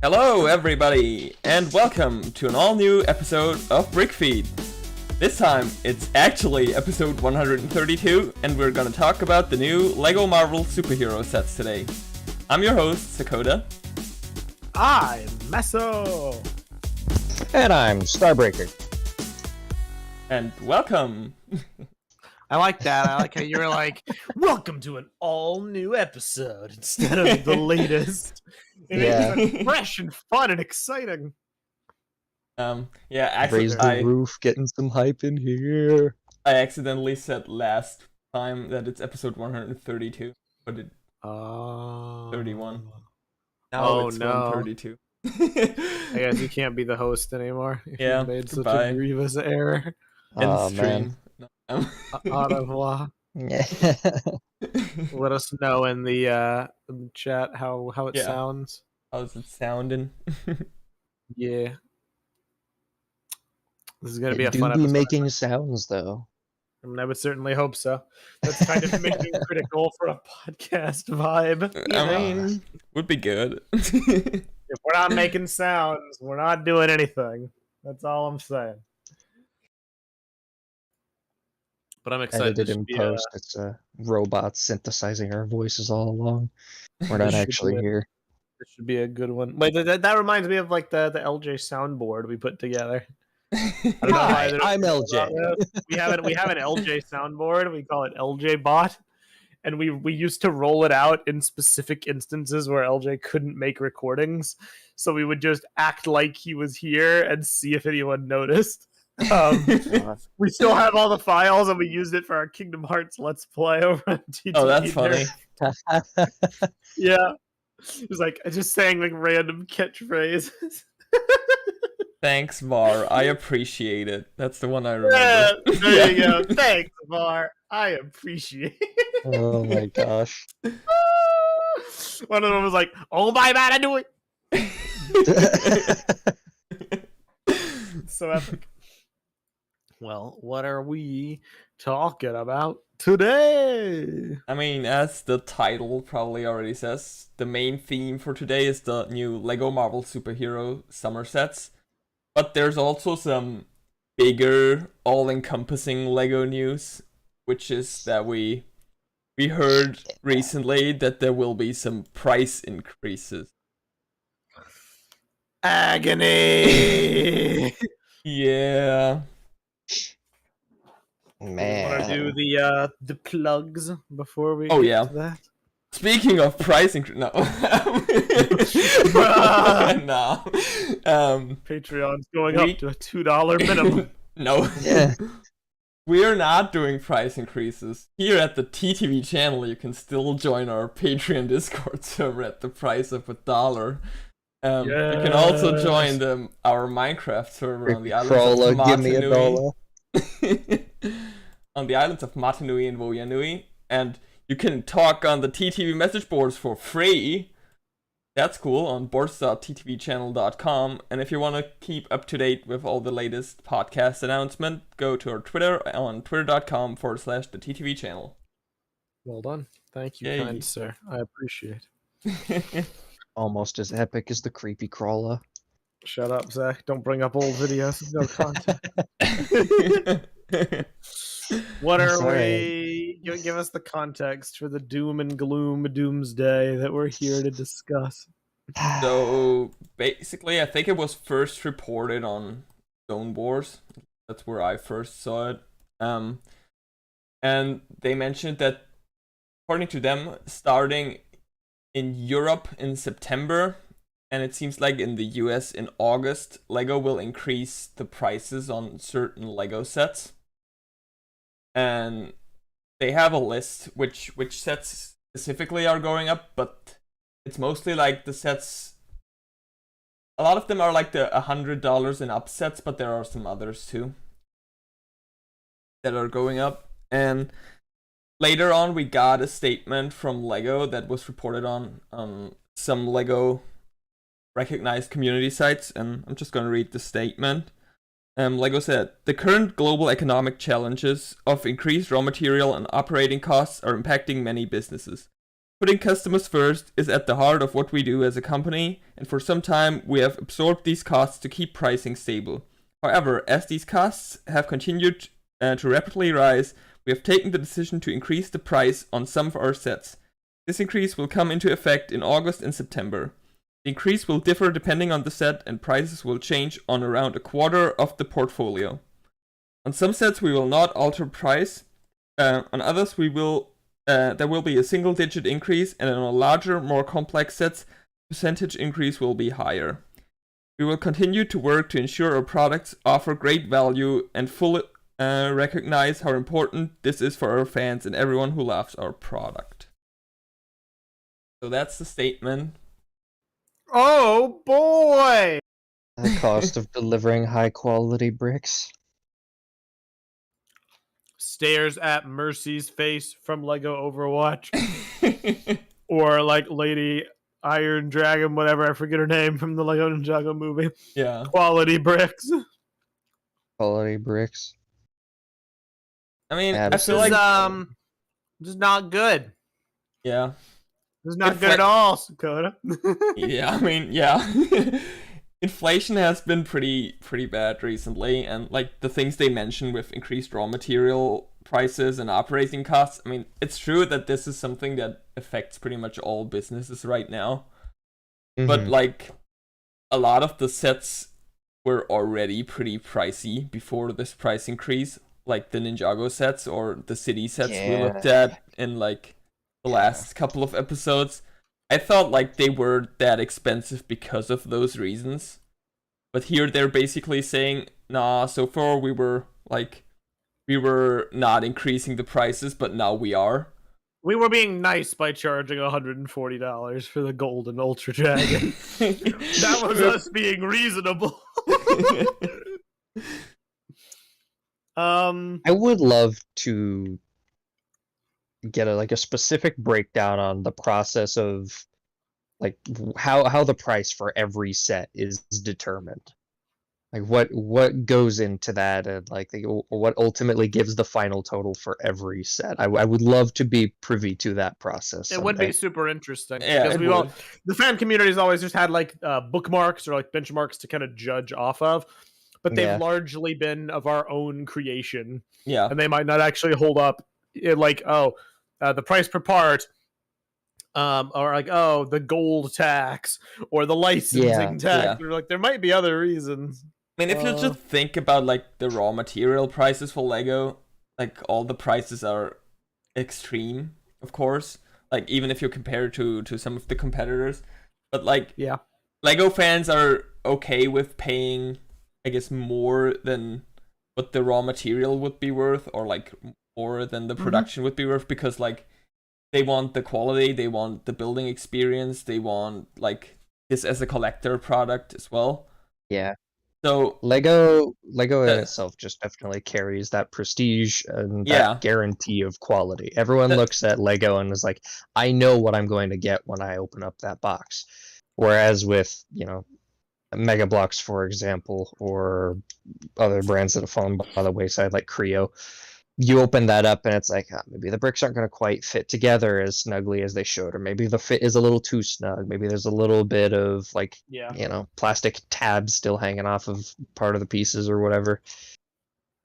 Hello everybody, and welcome to an all-new episode of BrickFeed. This time, it's actually episode 132, and we're gonna talk about the new LEGO Marvel superhero sets today. I'm your host, Sakota. I'm Meso! And I'm Starbreaker. And welcome! I like that. I like how you're like, welcome to an all-new episode instead of the latest. It makes it fresh and fun and exciting. Yeah, actually, Raise the roof, getting some hype in here. I accidentally said last time that it's episode 132, but it's 31. Now it's 132. I guess you can't be the host anymore if you made such a grievous error. Oh, man. Au revoir. Let us know in the chat how it sounds. How's it sounding? Yeah. This is gonna be a fun episode. Be making sounds though. I mean, I would certainly hope so. That's kind of making critical for a podcast vibe. I mean, would be good. If we're not making sounds, we're not doing anything. That's all I'm saying. But I'm excited. Edited in post. It's a robot synthesizing our voices all along. We're not actually here. This should be a good one. Wait, that reminds me of like the LJ soundboard we put together. I don't know Hi, I'm LJ. We have an LJ soundboard. We call it LJ Bot, and we used to roll it out in specific instances where LJ couldn't make recordings. So we would just act like he was here and see if anyone noticed. We still have all the files, and we used it for our Kingdom Hearts Let's Play over on TTV. Oh, that's funny. Yeah, it was like just saying like random catchphrases. Thanks, Var. I appreciate it. That's the one I remember. Yeah, there you go. Thanks, Var. I appreciate it. Oh my gosh. One of them was like, "Oh my man, I do it." So epic. Well, what are we talking about today? I mean, as the title probably already says, the main theme for today is the new LEGO Marvel superhero summer sets. But there's also some bigger, all-encompassing LEGO news, which is that we heard recently that there will be some price increases. Agony. Yeah. Man. Want to do the plugs before we get to that? Speaking of price increase, no. No. Patreon's going up to a $2 minimum. No. Yeah. We're not doing price increases. Here at the TTV channel, you can still join our Patreon Discord server at the price of $1. You can also join our Minecraft server on the islands of Matanui. On the islands of Matanui and Woyanui, and you can talk on the TTV message boards for free. That's cool, on boards.ttvchannel.com. And if you want to keep up to date with all the latest podcast announcement, go to our Twitter on twitter.com/the TTV channel. Well done. Thank you, kind sir. I appreciate it. Almost as epic as the creepy crawler. Shut up, Zach. Don't bring up old videos. No content. What are we? Give us the context for the doom and gloom doomsday that we're here to discuss. So basically, I think it was first reported on Zone Wars. That's where I first saw it. And they mentioned that, according to them, starting in Europe in September, and it seems like in the US in August, LEGO will increase the prices on certain LEGO sets. And they have a list which sets specifically are going up, but it's mostly like the sets. A lot of them are like the $100 and up sets, but there are some others too that are going up. And later on, we got a statement from LEGO that was reported on some LEGO recognized community sites, and I'm just going to read the statement. LEGO said, the current global economic challenges of increased raw material and operating costs are impacting many businesses. Putting customers first is at the heart of what we do as a company, and for some time we have absorbed these costs to keep pricing stable. However, as these costs have continued to rapidly rise, we have taken the decision to increase the price on some of our sets. This increase will come into effect in August and September. The increase will differ depending on the set, and prices will change on around a quarter of the portfolio. On some sets we will not alter price, on others there will be a single-digit increase, and on larger, more complex sets, the percentage increase will be higher. We will continue to work to ensure our products offer great value and fully recognize how important this is for our fans and everyone who loves our product. So that's the statement. Oh boy! The cost of delivering high-quality bricks. Stares at Mercy's face from Lego Overwatch. Or like Lady Iron Dragon, whatever, I forget her name, from the Lego Ninjago movie. Yeah. Quality bricks. Quality bricks. I mean, I This feel This is like this is not good. yeah. This is not good at all, Dakota. Yeah, I mean, yeah. Inflation has been pretty bad recently, and like the things they mention with increased raw material prices and operating costs, I mean, it's true that this is something that affects pretty much all businesses right now. But like a lot of the sets were already pretty pricey before this price increase, like the Ninjago sets or the city sets we looked at in like the last couple of episodes. I felt like they were that expensive because of those reasons. But here they're basically saying, nah, so far we were not increasing the prices, but now we are. We were being nice by charging $140 for the Golden Ultra Dragon. That was us being reasonable. I would love to get a specific breakdown on the process of like how the price for every set is determined. Like what goes into that, and like what ultimately gives the final total for every set. I would love to be privy to that process. It would be super interesting. Yeah, because the fan community's always just had like bookmarks or like benchmarks to kind of judge off of, but they've largely been of our own creation. Yeah, and they might not actually hold up. Like the price per part, or like the gold tax or the licensing tax, or like there might be other reasons. I mean, if you just think about like the raw material prices for Lego, like all the prices are extreme, of course. Like even if you compare to some of the competitors, but like Lego fans are okay with paying, I guess, more than what the raw material would be worth, or like more than the production would be worth, because like they want the quality, they want the building experience, they want like this as a collector product as well. Yeah. So Lego in itself just definitely carries that prestige and that guarantee of quality. Everyone looks at Lego and is like, I know what I'm going to get when I open up that box. Whereas with, Mega Bloks, for example, or other brands that have fallen by the wayside like Creo, you open that up and it's like, maybe the bricks aren't going to quite fit together as snugly as they should, or maybe the fit is a little too snug. Maybe there's a little bit of like, plastic tabs still hanging off of part of the pieces or whatever.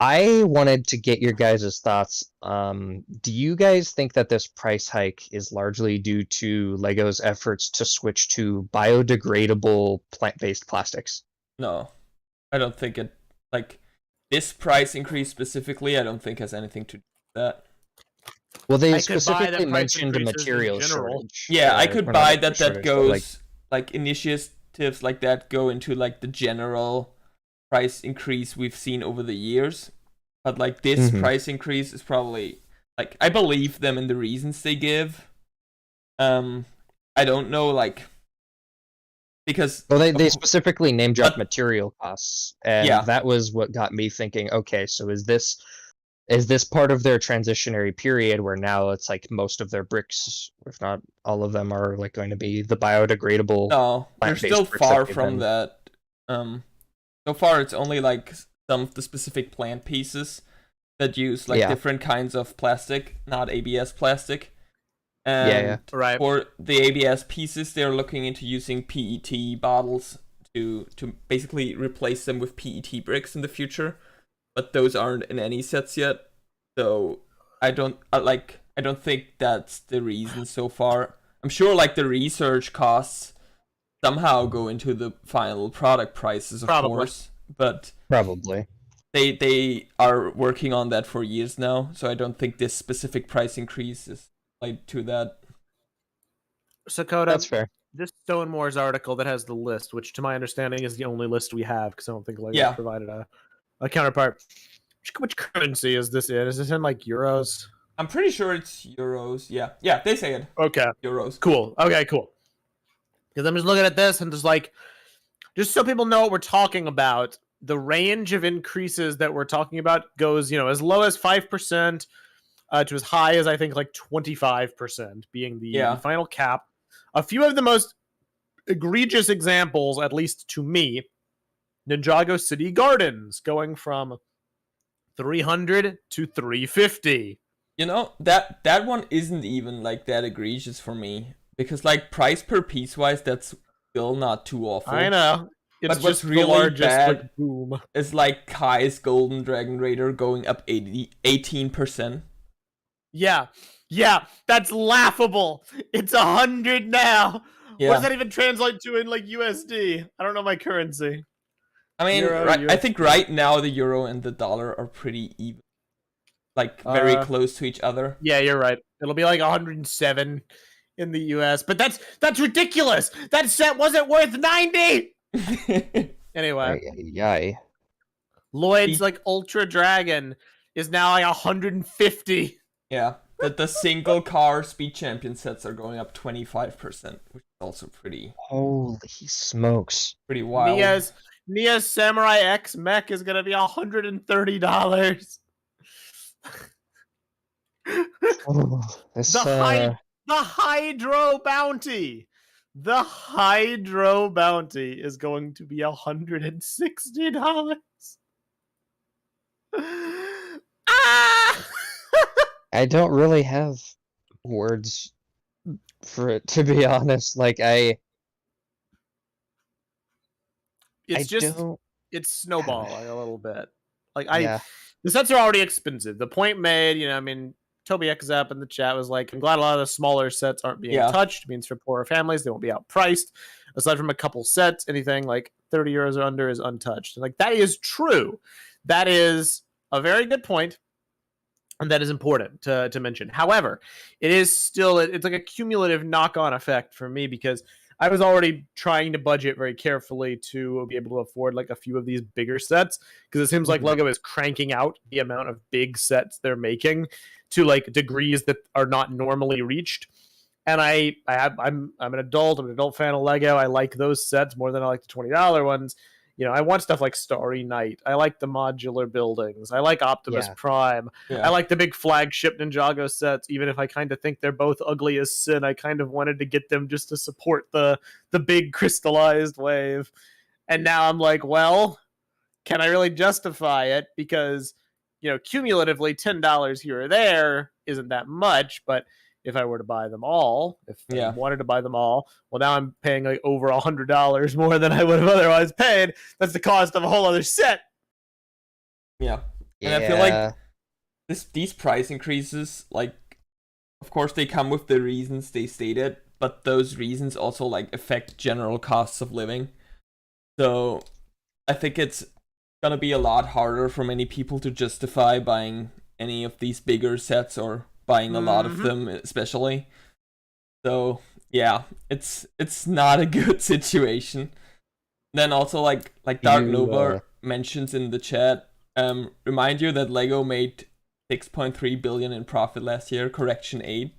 I wanted to get your guys' thoughts. Do you guys think that this price hike is largely due to Lego's efforts to switch to biodegradable plant-based plastics? No, I don't think it, like, this price increase specifically, I don't think has anything to do with that. Well, they specifically mentioned a material shortage. Yeah, I could buy that goes, like initiatives like that go into like the general price increase we've seen over the years. But like this price increase is probably, like, I believe them in the reasons they give. I don't know, like, because they specifically name dropped material costs, and that was what got me thinking, okay, so is this part of their transitionary period where now it's like most of their bricks, if not all of them, are like going to be the biodegradable? No, they're still far from that. So far it's only like some of the specific plant pieces that use like different kinds of plastic, not ABS plastic. And Right. for the ABS pieces, they're looking into using PET bottles to basically replace them with PET bricks in the future. But those aren't in any sets yet, so I don't think that's the reason so far. I'm sure like the research costs somehow go into the final product prices, of course, but probably they are working on that for years now, so I don't think this specific price increase is like to that. So Coda, that's fair. This Stonemore's article that has the list, which to my understanding is the only list we have, because I don't think Lego's provided a counterpart. Which currency is this in? Is this in like euros? I'm pretty sure it's euros. Yeah, they say it. Okay, euros. Cool. Okay, cool. Because I'm just looking at this and just so people know what we're talking about. The range of increases that we're talking about goes, as low as 5% to as high as I think like 25%, being the final cap. A few of the most egregious examples, at least to me, Ninjago City Gardens going from 300 to 350. That one isn't even like that egregious for me, because like price per piece wise, that's still not too awful. I know. It's but just what's really largest, bad like, boom. is like Kai's Golden Dragon Raider going up 18%. Yeah, that's laughable. It's 100 now. Yeah. What does that even translate to in like USD? I don't know my currency. I mean, I think right now the euro and the dollar are pretty even, like very close to each other. Yeah, you're right. It'll be like 107 in the US, but that's ridiculous. That set wasn't worth 90. Anyway, Lloyd's like Ultra Dragon is now like 150. Yeah, the single car Speed Champion sets are going up 25%, which is also pretty. Holy smokes! Pretty wild. Nia's Samurai X mech is gonna be $130. The Hydro Bounty. The Hydro Bounty is going to be $160. I don't really have words for it, to be honest. Like it's snowballing a little bit. Like the sets are already expensive. The point made, I mean, Toby X up in the chat was like, I'm glad a lot of the smaller sets aren't being touched. It means for poorer families, they won't be outpriced. Aside from a couple sets, anything like 30 euros or under is untouched. And like, that is true. That is a very good point. And that is important to mention. However, it is still, it's like a cumulative knock-on effect for me, because I was already trying to budget very carefully to be able to afford like a few of these bigger sets, because it seems like Lego is cranking out the amount of big sets they're making to like degrees that are not normally reached. And I'm an adult. I'm an adult fan of Lego. I like those sets more than I like the $20 ones. I want stuff like Starry Night. I like the modular buildings. I like Optimus Prime. I like the big flagship Ninjago sets, even if I kind of think they're both ugly as sin. I kind of wanted to get them just to support the big crystallized wave. And now I'm like, well, can I really justify it? Because, cumulatively $10 here or there isn't that much, but if I were to buy them all, I wanted to buy them all, well, now I'm paying like over $100 more than I would have otherwise paid. That's the cost of a whole other set. Yeah. And I feel like these price increases, like, of course they come with the reasons they stated, but those reasons also like affect general costs of living. So I think it's gonna be a lot harder for many people to justify buying any of these bigger sets, or buying a lot of them especially. So yeah, it's not a good situation. Then also like Dark Nova mentions in the chat, remind you that Lego made 6.3 billion in profit last year, correction 8.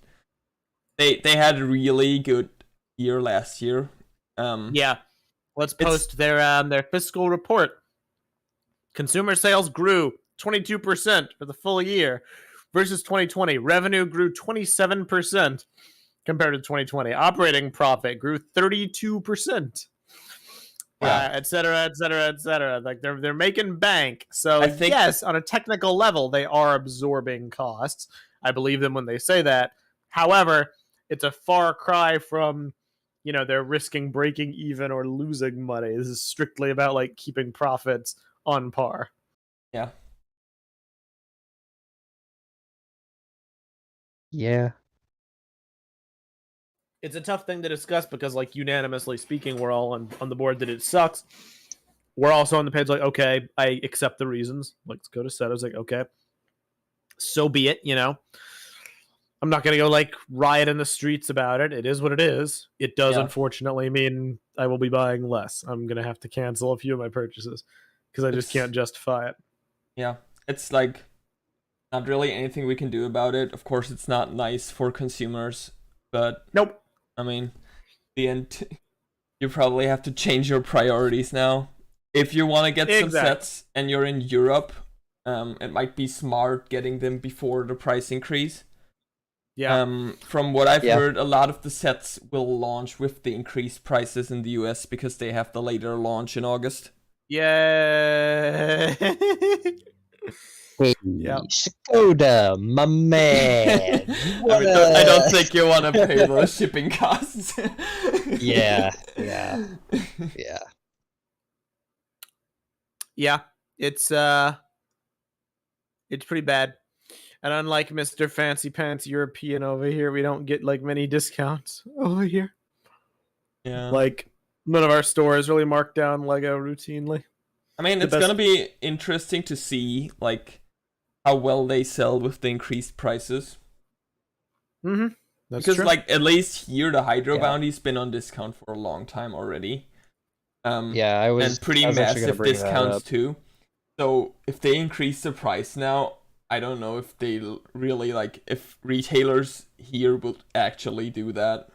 They had a really good year last year. Let's post their fiscal report. Consumer sales grew 22% for the full year versus 2020. Revenue grew 27% compared to 2020. Operating profit grew 32%. Et cetera, et cetera, et cetera. Like they're making bank. So I think, yes, on a technical level, they are absorbing costs. I believe them when they say that. However, it's a far cry from, you know, they're risking breaking even or losing money. This is strictly about like keeping profits on par. Yeah. Yeah. It's a tough thing to discuss because, like, unanimously speaking, we're all on the board that it sucks. We're also on the page like, okay, I accept the reasons. Let's go to set. I was like, okay, so be it, you know. I'm not gonna go like riot in the streets about it. It is what it is. It does unfortunately mean I will be buying less. I'm gonna have to cancel a few of my purchases because I just can't justify it. Yeah, it's like not really anything we can do about it. Of course, it's not nice for consumers, but nope. I mean, the end. You probably have to change your priorities now. If you want to get some sets and you're in Europe, it might be smart getting them before the price increase. Yeah. From what I've heard, a lot of the sets will launch with the increased prices in the US because they have the later launch in August. Yeah. Hey, Skoda, my man. I don't think you want to pay those shipping costs. Yeah. Yeah, it's pretty bad. And unlike Mr. Fancy Pants European over here, we don't get like many discounts over here. Yeah. Like none of our stores really mark down Lego routinely. I mean, it's gonna be interesting to see like how well they sell with the increased prices. Mm-hmm. That's because true. like at least here the Hydro Bounty's been on discount for a long time already. And pretty massive discounts too. So if they increase the price now, I don't know if they really like if retailers here would actually do that.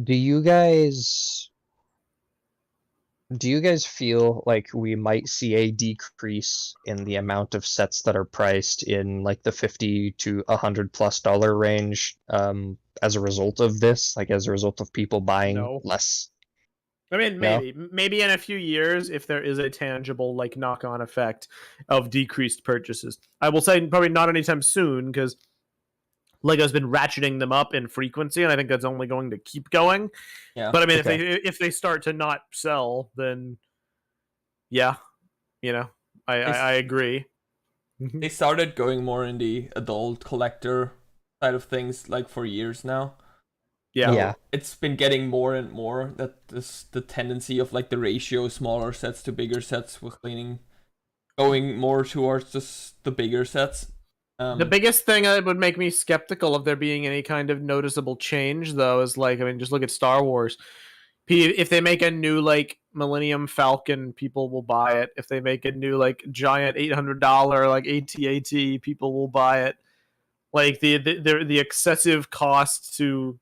Do you guys feel like we might see a decrease in the amount of sets that are priced in like the $50 to $100+ range as a result of this, like as a result of people buying less? I mean, maybe in a few years, if there is a tangible like knock-on effect of decreased purchases. I will say probably not anytime soon because Lego's been ratcheting them up in frequency, and I think that's only going to keep going. Yeah. But I mean, if they start to not sell, then yeah, you know, I agree. They started going more in the adult collector side of things like for years now. Yeah. It's been getting more and more that the tendency of like the ratio smaller sets to bigger sets was going more towards just the bigger sets. The biggest thing that would make me skeptical of there being any kind of noticeable change, though, is like, I mean, just look at Star Wars. If they make a new like Millennium Falcon, people will buy it. If they make a new like giant $800 like AT-AT, people will buy it. Like the excessive cost to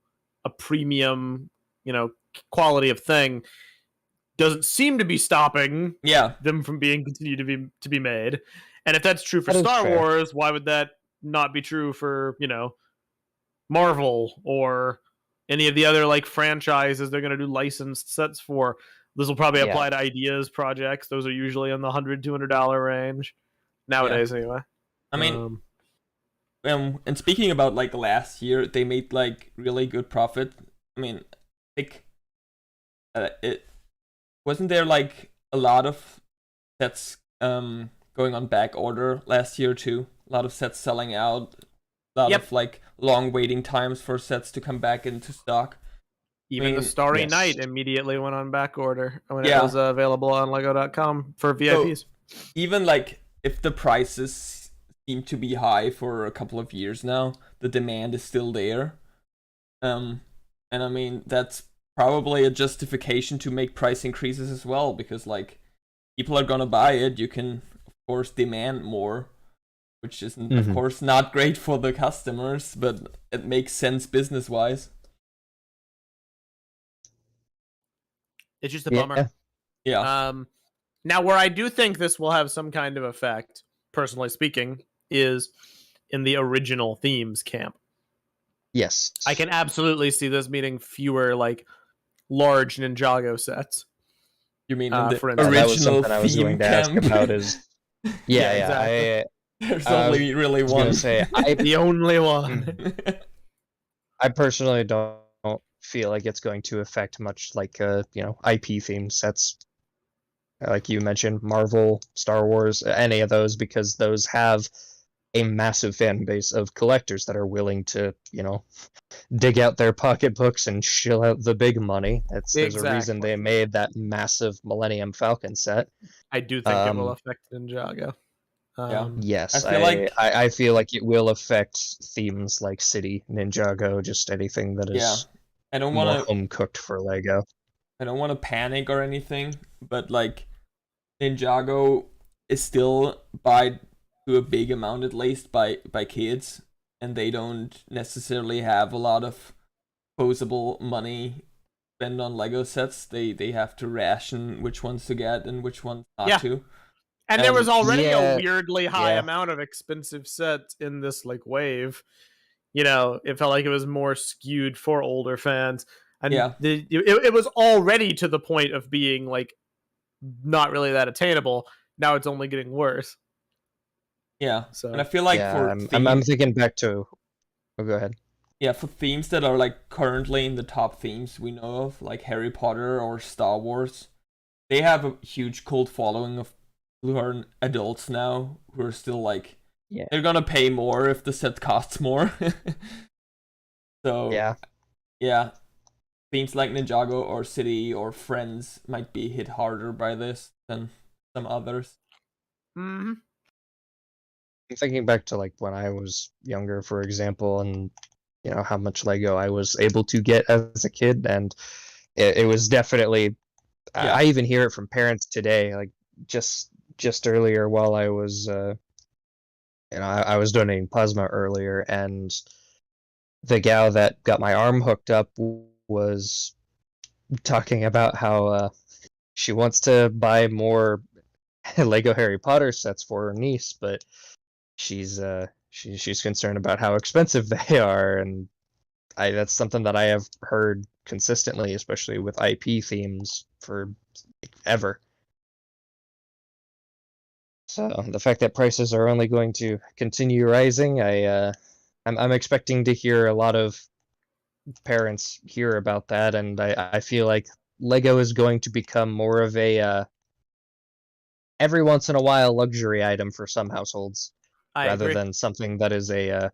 a premium, you know, quality of thing doesn't seem to be stopping them from being continued to be made. And if that's true for Star Wars, why would that not be true for, you know, Marvel or any of the other like franchises they're going to do licensed sets for? This will probably apply to ideas projects. Those are usually in the $100, $200 range nowadays anyway. I mean, and speaking about like last year, they made like really good profit. I mean, like it wasn't there like a lot of sets going on back order last year too. A lot of sets selling out. A lot of like long waiting times for sets to come back into stock. Even the Starry Night immediately went on back order when it was available on Lego.com for VIPs. So, even like if the prices seem to be high for a couple of years now, the demand is still there. And I mean that's probably a justification to make price increases as well, because like people are gonna buy it. You can of course demand more, which is of course not great for the customers, but it makes sense business wise. It's just a bummer. Yeah. Now, where I do think this will have some kind of effect, personally speaking, is in the original themes camp. Yes. I can absolutely see this meaning fewer like large Ninjago sets. You mean in the original theme I was going to ask about is There's only really one. Say, the only one. I personally don't feel like it's going to affect much like IP themed sets, like you mentioned, Marvel, Star Wars, any of those, because those have a massive fan base of collectors that are willing to, dig out their pocketbooks and shill out the big money. There's a reason they made that massive Millennium Falcon set. I do think it will affect Ninjago. Yes, I feel like it will affect themes like City, Ninjago, just anything that is I don't more want to home cooked for Lego. I don't want to panic or anything, but like Ninjago is still by to a big amount at least by kids, and they don't necessarily have a lot of posable money spent on Lego sets. They have to ration which ones to get and which ones not to. And there was already a weirdly high amount of expensive sets in this like wave. It felt like it was more skewed for older fans. And it was already to the point of being like not really that attainable. Now it's only getting worse. Yeah. So, and I feel like I'm thinking back to go ahead. Yeah, for themes that are like currently in the top themes we know of, like Harry Potter or Star Wars, they have a huge cult following of who are adults now who are still like they're gonna pay more if the set costs more. So yeah, themes like Ninjago or City or Friends might be hit harder by this than some others. Mm-hmm. I'm thinking back to like when I was younger, for example, and how much Lego I was able to get as a kid, and it was definitely. I even hear it from parents today, like just earlier while I was, I was donating plasma earlier, and the gal that got my arm hooked up was talking about how she wants to buy more Lego Harry Potter sets for her niece, but she's concerned about how expensive they are, and that's something that I have heard consistently, especially with IP themes for ever. So the fact that prices are only going to continue rising, I'm expecting to hear a lot of parents hear about that, and I feel like Lego is going to become more of a every once in a while luxury item for some households, rather than something that is a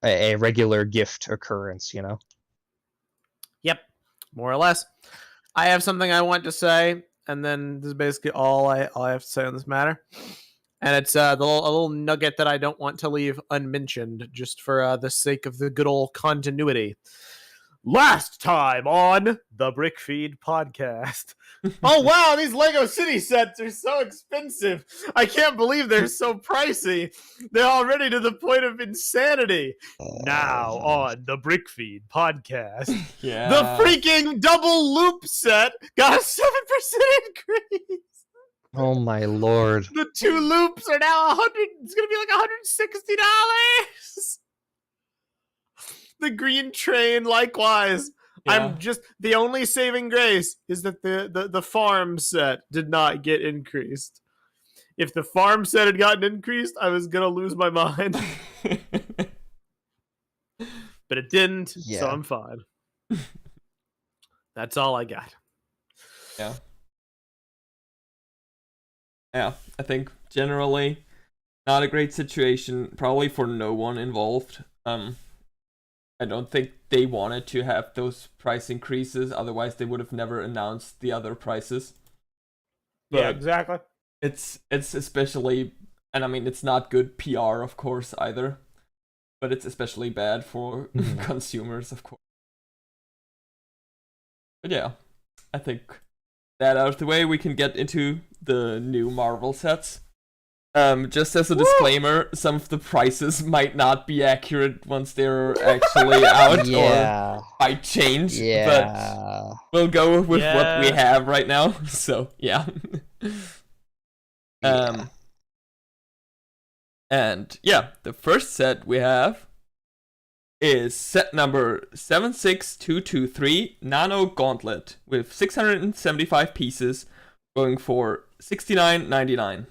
regular gift occurrence. Yep, more or less. I have something I want to say, and then this is basically all I have to say on this matter. And it's a little nugget that I don't want to leave unmentioned, just for the sake of the good old continuity. Last time on the BrickFeed podcast. Oh wow, these Lego City sets are so expensive. I can't believe they're so pricey. They're already to the point of insanity. Now on the BrickFeed podcast, the freaking double loop set got a 7% increase. Oh my lord. The 2 loops are now $100. It's gonna be like $160. The green train likewise. I'm just the only saving grace is that the farm set did not get increased. If the farm set had gotten increased, I was gonna lose my mind. But it didn't, so I'm fine. That's all I got. Yeah, I think generally not a great situation, probably for no one involved. I don't think they wanted to have those price increases, otherwise they would have never announced the other prices. But yeah, exactly. It's especially, and I mean it's not good PR of course either, but it's especially bad for consumers of course. But yeah, I think that out of the way, we can get into the new Marvel sets. Just as a disclaimer, some of the prices might not be accurate once they're actually out or might change, but we'll go with what we have right now. So, yeah. And yeah, the first set we have is set number 76223 Nano Gauntlet with 675 pieces, going for $69.99.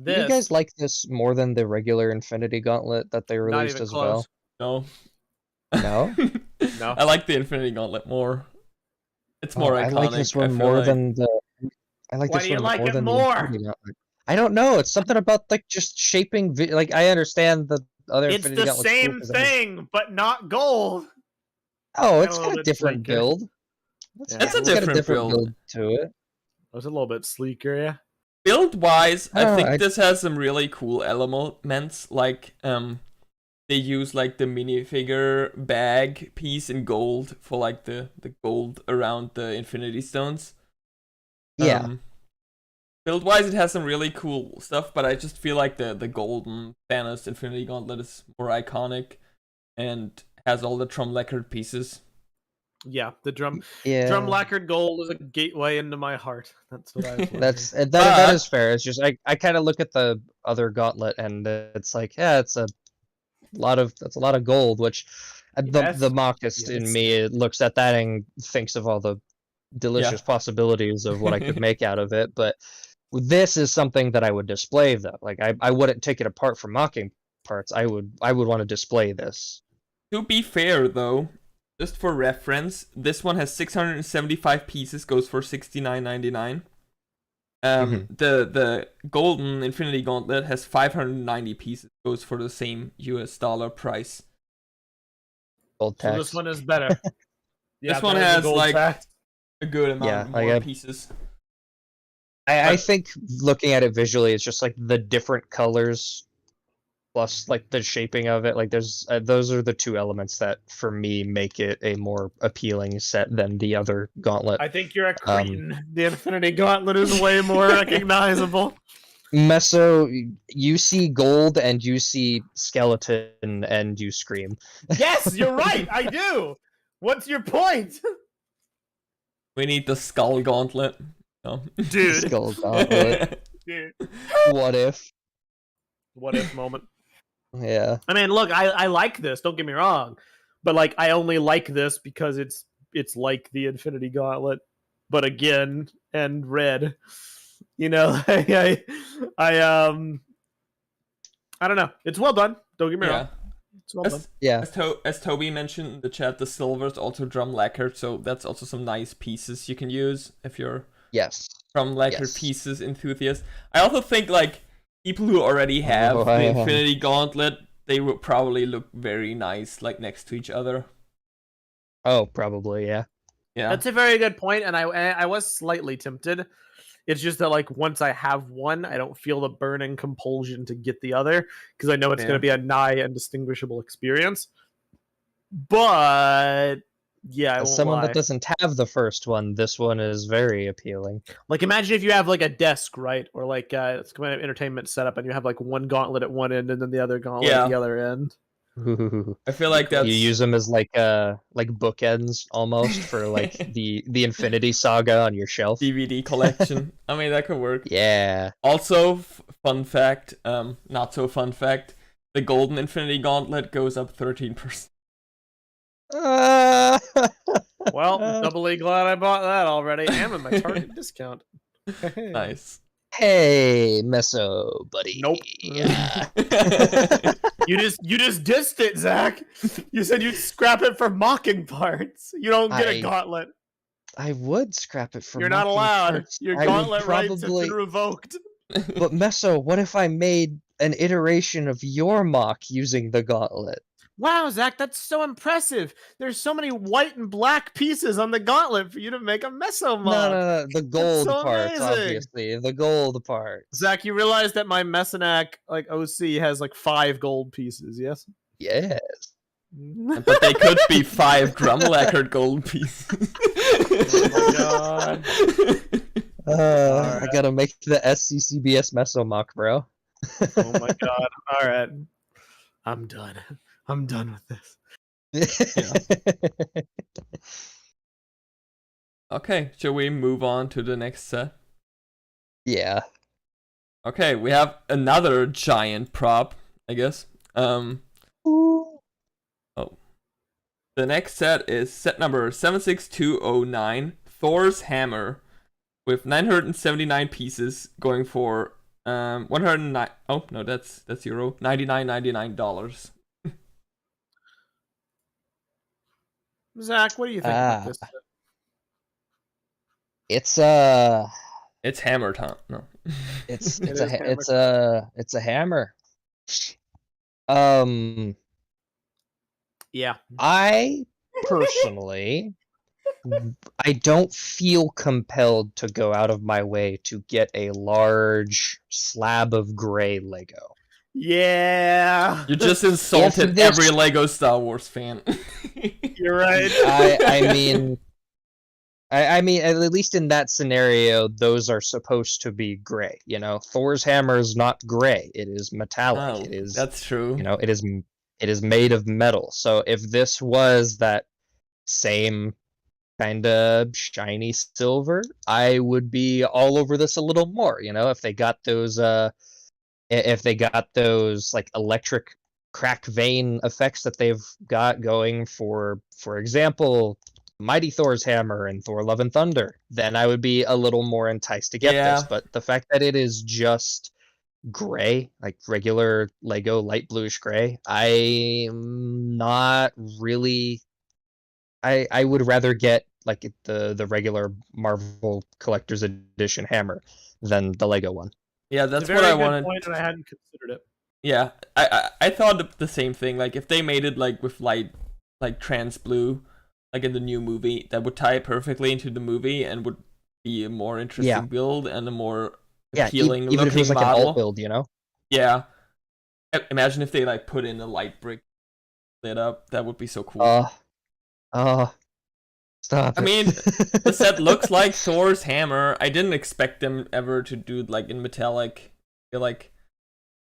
Do you guys like this more than the regular Infinity Gauntlet that they released as well? No. No? No. I like the Infinity Gauntlet more. It's more iconic. I like this one feel more like. than the. I like Why this do you one like more it than more? the Infinity Gauntlet. I don't know. It's something about like just shaping. Like I understand the other It's Infinity the Gauntlet's cool same 'cause it has- thing, but not gold. Oh, And it's a got little a bit different sleeker. build. Yeah, It's a It's got a different different build. build to it. It was a little bit sleeker, yeah. Build-wise, I don't I think know, this has some really cool elements. Like they use like the minifigure bag piece in gold for like the gold around the Infinity Stones. Yeah. Build-wise, it has some really cool stuff, but I just feel like the golden Thanos Infinity Gauntlet is more iconic and has all the Trum lacquered pieces. Yeah, the drum Yeah. lacquered gold is a gateway into my heart. That's what I was wondering. That is fair. It's just I kind of look at the other gauntlet and it's like, yeah, that's a lot of gold, which Yes. the Marxist in me looks at that and thinks of all the delicious possibilities of what I could make out of it. But this is something that I would display though. Like I wouldn't take it apart for mocking parts. I would want to display this. To be fair though, just for reference, this one has 675 pieces, goes for $69.99. The golden Infinity Gauntlet has 590 pieces, goes for the same US dollar price. Gold tax. So this one is better. This one has like tax. a good amount more pieces. I think looking at it visually, it's just like the different colors plus like the shaping of it. Like there's those are the two elements that for me make it a more appealing set than the other gauntlet. I think you're a cretin. The Infinity Gauntlet is way more recognizable. Meso, you see gold and you see skeleton and you scream. Yes, you're right. I do. What's your point? We need the Skull Gauntlet. No. Dude. Skull Gauntlet. Dude. What if? What if moment. Yeah. I mean, look, I like this, don't get me wrong. But like I only like this because it's like the Infinity Gauntlet, but again, and red. You know, I don't know. It's well done. Don't get me wrong. It's well done. Yeah. As Toby mentioned in the chat, the silver is also drum lacquered, so that's also some nice pieces you can use if you're drum lacquered pieces enthusiast. I also think like people who already have the Infinity Gauntlet, they would probably look very nice like next to each other. Oh, probably, yeah. Yeah. That's a very good point, and I was slightly tempted. It's just that like once I have one, I don't feel the burning compulsion to get the other because I know it's going to be a nigh indistinguishable experience. But yeah, as someone that doesn't have the first one, this one is very appealing. Like imagine if you have like a desk, right, or like it's kind of entertainment setup, and you have like one gauntlet at one end and then the other gauntlet at the other end. I feel like that's... You use them as like bookends almost for like the Infinity Saga on your shelf. DVD collection. I mean, that could work. Yeah. Also, fun fact, not so fun fact, the golden Infinity Gauntlet goes up 13%. Well, doubly glad I bought that already, and with my Target discount. Nice. Hey, Meso, buddy. Nope. Yeah. You just dissed it, Zach. You said you'd scrap it for mocking parts. You don't get a gauntlet. I would scrap it for You're not allowed. parts. Your gauntlet rights have been revoked. But Meso, what if I made an iteration of your mock using the gauntlet? Wow, Zach, that's so impressive. There's so many white and black pieces on the gauntlet for you to make a Meso mock. No, the gold parts, obviously. The gold parts. Zach, you realize that my Messinac like OC has like 5 gold pieces, yes? Yes. But they could be 5 drum lacquered gold pieces. Oh my god. I gotta make the SCCBS Meso mock, bro. Oh my god. Alright. I'm done. I'm done with this. Okay, shall we move on to the next set? Yeah. Okay, we have another giant prop, I guess. The next set is set number 76209, Thor's Hammer, with 979 pieces, going for 109. Oh no, that's euro. $99.99. Zach, what do you think about this? It's hammer time. No. it's It it's is a hammer. it's a hammer. Yeah. I personally, I don't feel compelled to go out of my way to get a large slab of gray Lego. Yeah. You just insulted every Lego Star Wars fan. You're right. I mean, at least in that scenario, those are supposed to be gray. You know, Thor's hammer is not gray; it is metallic. Oh, it is. That's true. You know, it is made of metal. So if this was that same kind of shiny silver, I would be all over this a little more. You know, if they got those like electric crack vein effects that they've got going for example, Mighty Thor's hammer and Thor Love and Thunder, then I would be a little more enticed to get this. But the fact that it is just gray, like regular Lego light bluish gray, I'm not really. I would rather get like the regular Marvel Collector's Edition hammer than the Lego one. Yeah, that's what I wanted. Point, and I hadn't considered it. Yeah, I thought the same thing. Like if they made it like with light, like trans blue, like in the new movie, that would tie perfectly into the movie and would be a more interesting build and a more appealing even if it was like model. An alt build, you know? Yeah. Imagine if they like put in a light brick lit up. That would be so cool. Stop. I mean, the set looks like Thor's hammer. I didn't expect them ever to do like in metallic. I feel like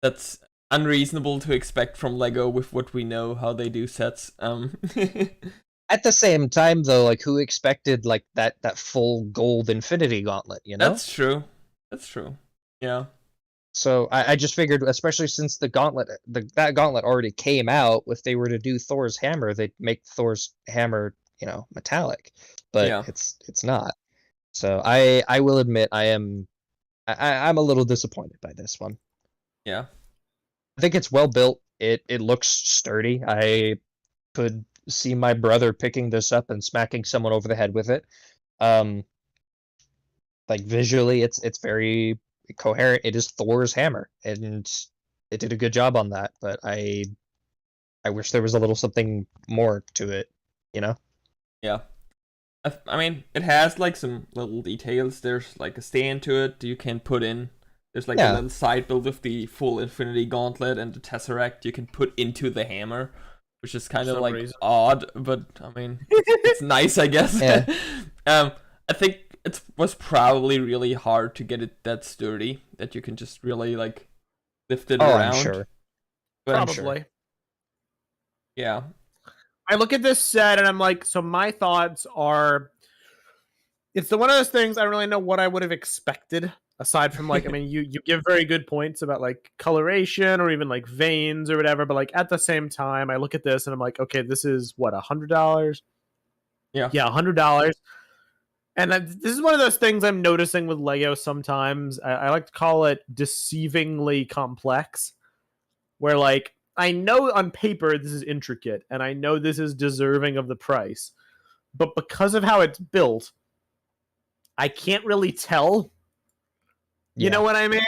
that's unreasonable to expect from Lego with what we know how they do sets. At the same time, though, like who expected like that full gold Infinity Gauntlet? You know, that's true. That's true. Yeah. So I just figured, especially since the gauntlet, that gauntlet already came out. If they were to do Thor's hammer, they'd make Thor's hammer, you know, metallic. But it's not. So I will admit I'm a little disappointed by this one. Yeah. I think it's well built. It looks sturdy. I could see my brother picking this up and smacking someone over the head with it. Like visually, it's very coherent. It is Thor's hammer, and it did a good job on that. But I wish there was a little something more to it, you know? Yeah. I mean, it has like some little details. There's like a stand to it you can put in. There's like a little side build of the full Infinity Gauntlet and the Tesseract you can put into the hammer, which is kind of like odd, but I mean, it's nice, I guess. Yeah. I think it was probably really hard to get it that sturdy that you can just really like lift it around. I'm sure. Probably. Yeah. I look at this set and I'm like, so my thoughts are, it's one of those things I don't really know what I would have expected. Aside from like, I mean, you give very good points about like coloration or even like veins or whatever, but like at the same time, I look at this and I'm like, okay, this is what, $100? Yeah, $100. And this is one of those things I'm noticing with Lego sometimes. I like to call it deceivingly complex, where like I know on paper this is intricate and I know this is deserving of the price, but because of how it's built, I can't really tell. You know what I mean?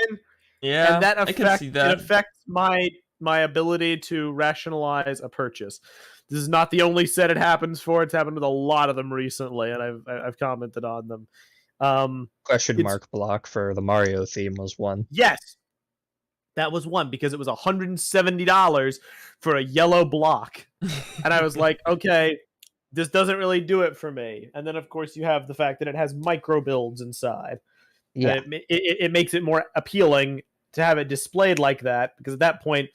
Yeah, and that I can see that. It affects my ability to rationalize a purchase. This is not the only set it happens for. It's happened with a lot of them recently, and I've commented on them. Question mark block for the Mario theme was one. Yes, that was one because it was $170 for a yellow block, and I was like, okay, this doesn't really do it for me. And then of course you have the fact that it has micro builds inside. Yeah, it makes it more appealing to have it displayed like that, because at that point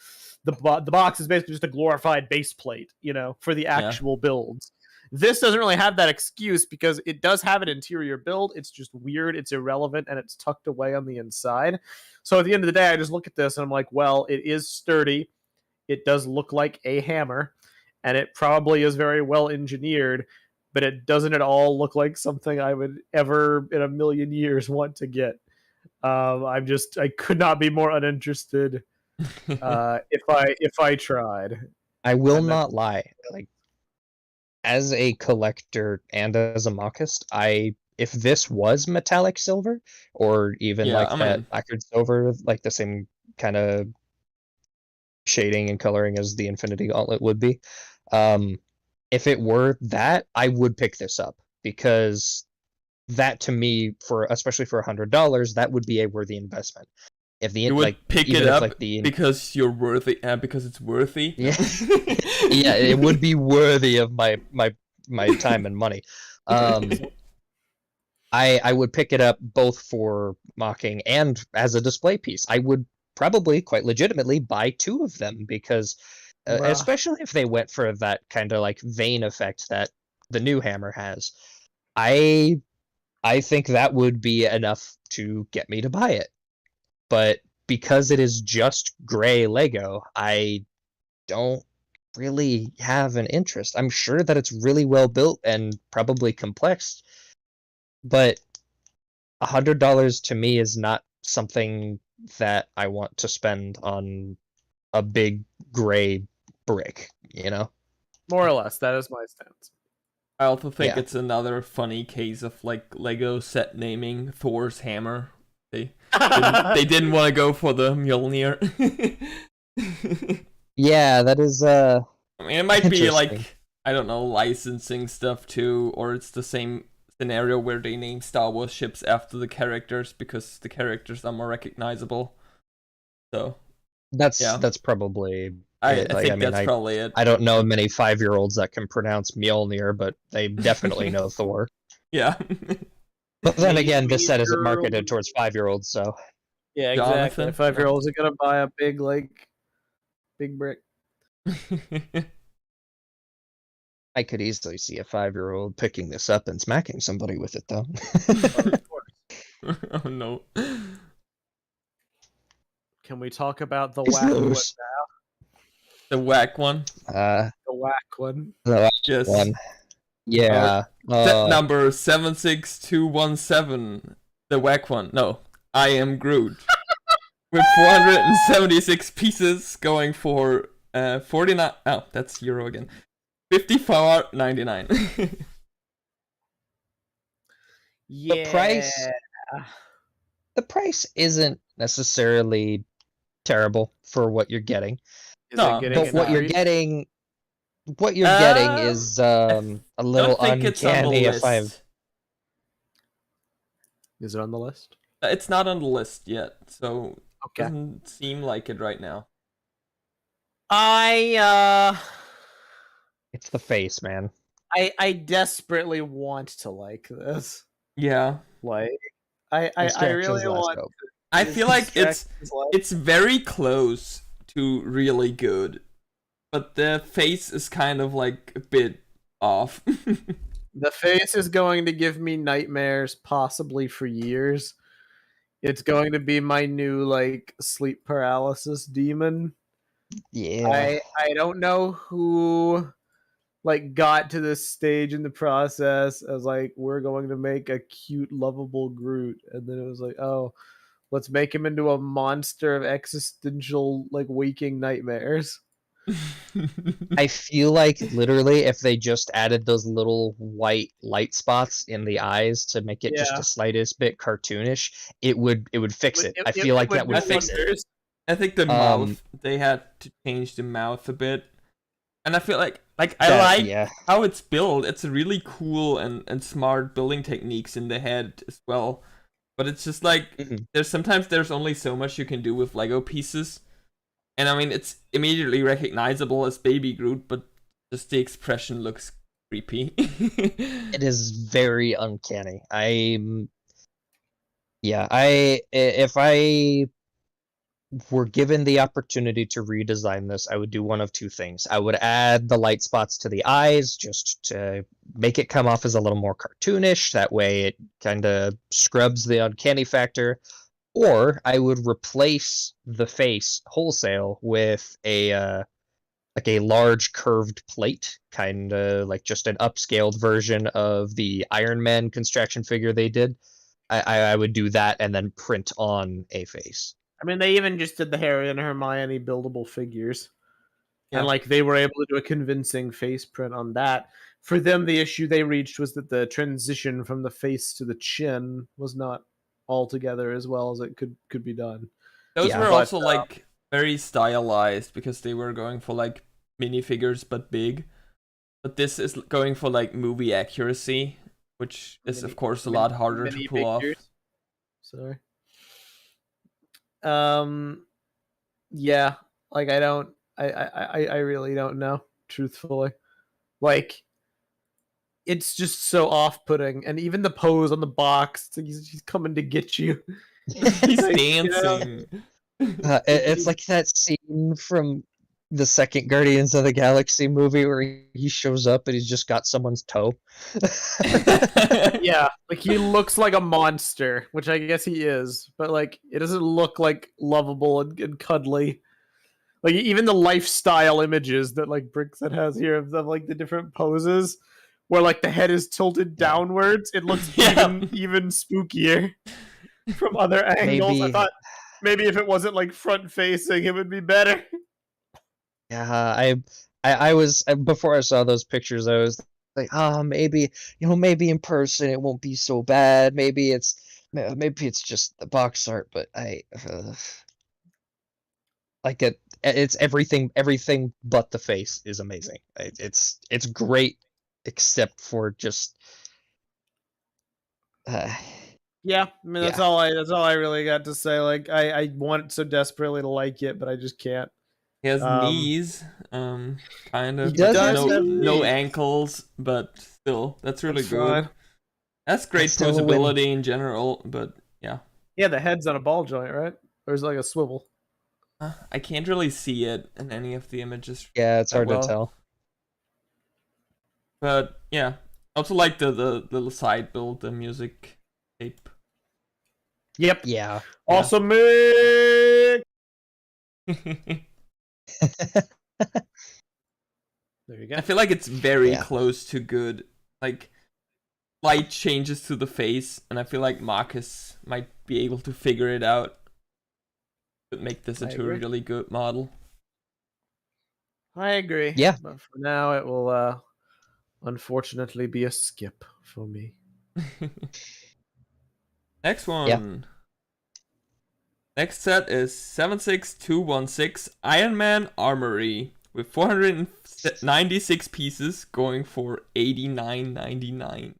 the box is basically just a glorified base plate, you know, for the actual builds. This doesn't really have that excuse because it does have an interior build. It's just weird, it's irrelevant, and it's tucked away on the inside. So at the end of the day, I just look at this and I'm like, well, it is sturdy. It does look like a hammer, and it probably is very well engineered, but it doesn't at all look like something I would ever in a million years want to get. I could not be more uninterested if I tried. I will not lie. Like as a collector and as a mockist, if this was metallic silver or even like that lacquered silver, like the same kind of shading and coloring as the Infinity Gauntlet would be, if it were that, I would pick this up, because that to me, especially for $100, that would be a worthy investment. If the you would pick it up because you're worthy, because it's worthy. Yeah, yeah, it would be worthy of my time and money. I would pick it up both for mocking and as a display piece. I would probably quite legitimately buy 2 of them, because especially if they went for that kind of like vein effect that the new hammer has, I think that would be enough to get me to buy it. But because it is just gray Lego, I don't really have an interest. I'm sure that it's really well built and probably complex, but $100 to me is not something that I want to spend on a big gray brick, you know? More or less, that is my stance. I also think it's another funny case of like Lego set naming Thor's hammer. They didn't want to go for the Mjolnir. Yeah, that is I mean, it might be like, I don't know, licensing stuff too, or it's the same scenario where they name Star Wars ships after the characters because the characters are more recognizable. So that's probably I think that's probably it. I don't know many 5-year-olds that can pronounce Mjolnir, but they definitely know Thor. Yeah. But then again, this set isn't marketed towards 5-year-olds, so. Yeah, exactly. 5-year-olds are gonna buy a big brick. I could easily see a 5-year-old picking this up and smacking somebody with it, though. Of course. Oh no. Can we talk about the whack one now? The whack one? The whack one. The whack one. Yeah. Set number 76217. The whack one. No. I Am Groot. With 476 pieces going for 49. Oh, that's euro again. 54.99. Yeah. The price isn't necessarily terrible for what you're getting. No, but what you're getting is a little uncanny. If I'm, is it on the list? It's not on the list yet, so it doesn't seem like it right now. It's the face, man. I desperately want to like this. Yeah. Like I really want to. I feel like it's very close to really good, but the face is kind of like a bit off. The face is going to give me nightmares, possibly for years. It's going to be my new like sleep paralysis demon. Yeah. I don't know who like got to this stage in the process as like, we're going to make a cute, lovable Groot, and then it was like, oh, let's make him into a monster of existential like waking nightmares. I feel like literally if they just added those little white light spots in the eyes to make it just the slightest bit cartoonish, it would fix it. I feel like that would fix it. I think the mouth, they had to change the mouth a bit. And I feel like I like how it's built. It's a really cool and smart building techniques in the head as well. But it's just like there's only so much you can do with Lego pieces. And I mean, it's immediately recognizable as Baby Groot, but just the expression looks creepy. It is very uncanny. If I were given the opportunity to redesign this, I would do one of two things. I would add the light spots to the eyes just to make it come off as a little more cartoonish. That way it kind of scrubs the uncanny factor. Or I would replace the face wholesale with a large curved plate, kind of like just an upscaled version of the Iron Man construction figure they did. I would do that and then print on a face. I mean, they even just did the Harry and Hermione buildable figures. Yeah. And like they were able to do a convincing face print on that. for them, the issue they reached was that the transition from the face to the chin was not altogether as well as it could be done. Those were also like very stylized because they were going for like minifigures but big. But this is going for like movie accuracy, which is of course a lot harder to pull off. Sorry. Yeah, like I really don't know, truthfully. Like, it's just so off-putting, and even the pose on the box, he's coming to get you. He's dancing. It's like that scene from the second Guardians of the Galaxy movie where he shows up and he's just got someone's toe. Yeah, like he looks like a monster, which I guess he is, but like it doesn't look like lovable and cuddly. Like even the lifestyle images that like BrickFeed has here of like the different poses where like the head is tilted downwards, it looks even spookier from other angles. I thought maybe if it wasn't like front facing, it would be better. Yeah, I was before I saw those pictures, I was like, maybe maybe in person it won't be so bad. Maybe it's just the box art, but like it's everything but the face is amazing. It's great, except for just yeah, I mean that's all I really got to say. Like I want so desperately to like it, but I just can't. He has knees, kind of. He does no ankles, but still, that's really good. Fine. That's great posability in general, but yeah. Yeah, the head's on a ball joint, right? Or is it like a swivel? I can't really see it in any of the images. Yeah, it's hard to tell. But yeah, I also like the little side build, the music tape. Yep. Yeah. Awesome, Mick. There you go. I feel like it's very close to good. Like, light changes to the face, and I feel like Marcus might be able to figure it out. But make this into a really good model. I agree. Yeah. But for now, it will unfortunately be a skip for me. Next one. Yeah. Next set is 76216 Iron Man Armory with 496 pieces going for $89.99.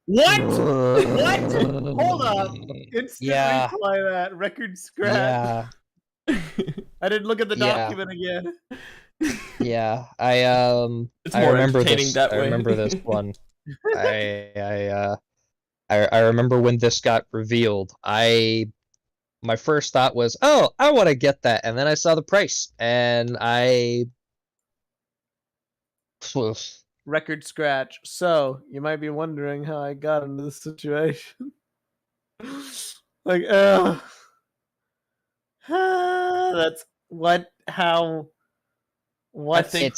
What? What? Hold up. Instantly apply that. Record scratch. Yeah. I didn't look at the document again. Yeah. It's more entertaining that way. I remember this one. I remember when this got revealed. My first thought was, oh, I want to get that, and then I saw the price, and record scratch. So you might be wondering how I got into this situation. Like, that's what? How? What? I think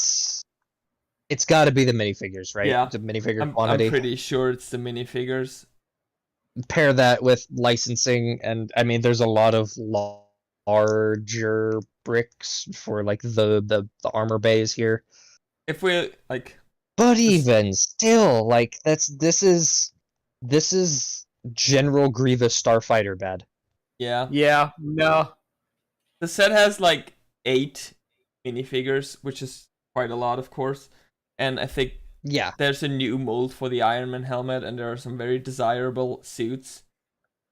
it's got to be the minifigures, right? Yeah, the minifigure quantity. I'm pretty sure it's the minifigures. Pair that with licensing, and I mean, there's a lot of larger bricks for like the armor bays here. If we like, but even still, like this is General Grievous Starfighter bad. Yeah. Yeah. No. The set has like 8 minifigures, which is quite a lot, of course, and I think. Yeah. There's a new mold for the Iron Man helmet, and there are some very desirable suits.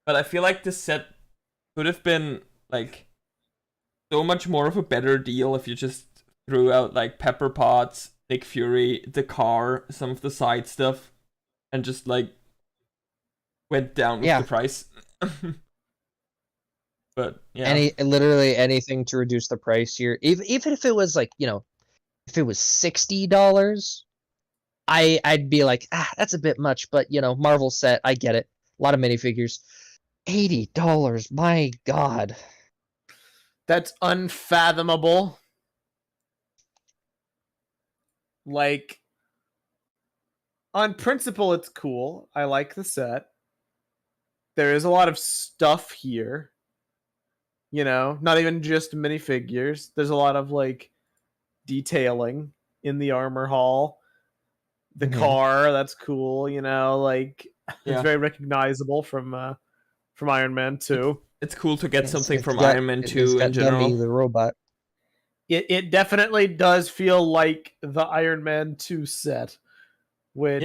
But I feel like this set could have been, like, so much more of a better deal if you just threw out, like, Pepper Potts, Nick Fury, the car, some of the side stuff, and just, like, went down with the price. But, yeah. Literally anything to reduce the price here. Even if it was, like, if it was $60... I'd be like, that's a bit much, but Marvel set, I get it. A lot of minifigures. $80, my God. That's unfathomable. Like, on principle, it's cool. I like the set. There is a lot of stuff here. Not even just minifigures. There's a lot of, like, detailing in the armor hall. the car. That's cool. You know, like it's very recognizable from Iron Man 2. It's cool to get something from Iron Man 2 in general. Dummy, the robot. It definitely does feel like the Iron Man 2 set, which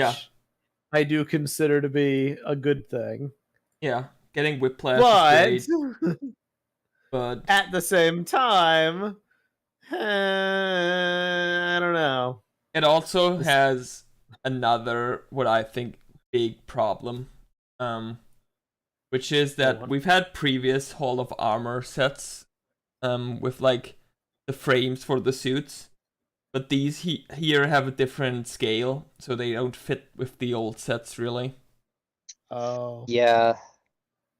I do consider to be a good thing. Yeah, getting Whiplash is great. But at the same time, I don't know. It also has another, what I think, big problem, which is that we've had previous Hall of Armor sets with like the frames for the suits, but these here have a different scale, so they don't fit with the old sets really. Oh. Yeah.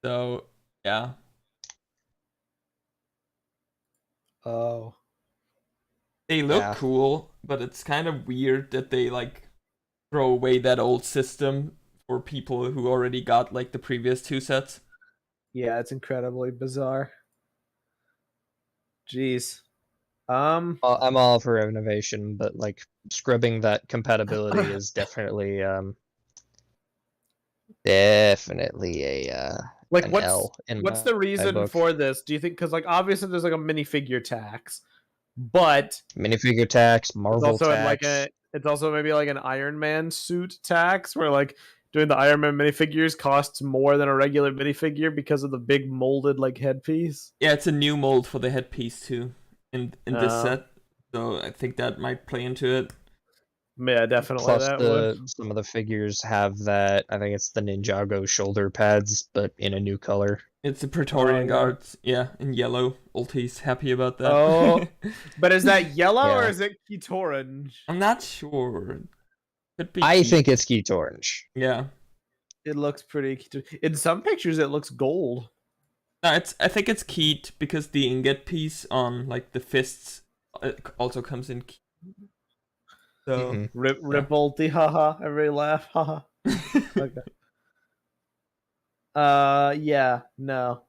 So, yeah. Oh. They look cool, but it's kind of weird that they like throw away that old system for people who already got like the previous 2 sets. Yeah, it's incredibly bizarre. Jeez. I'm all for innovation, but like scrubbing that compatibility is definitely a like an what's L in what's the reason for this? Do you think because like obviously there's like a minifigure tax, but minifigure tax, Marvel it's also tax. It's also maybe like an Iron Man suit tax where like doing the Iron Man minifigures costs more than a regular minifigure because of the big molded like headpiece. Yeah, it's a new mold for the headpiece too in this set, so I think that might play into it. Yeah, definitely. Plus, some of the figures have that. I think it's the Ninjago shoulder pads, but in a new color. It's the Praetorian Guards, in yellow. Ulti's happy about that. Oh, but is that yellow or is it Keat orange? I'm not sure. Could be. I think it's Keat orange. Yeah. It looks pretty. In some pictures, it looks gold. No, I think it's Keat because the ingot piece on like the fists also comes in Keat. So rip ulti, haha! Everybody laugh, haha. Okay. Yeah, no,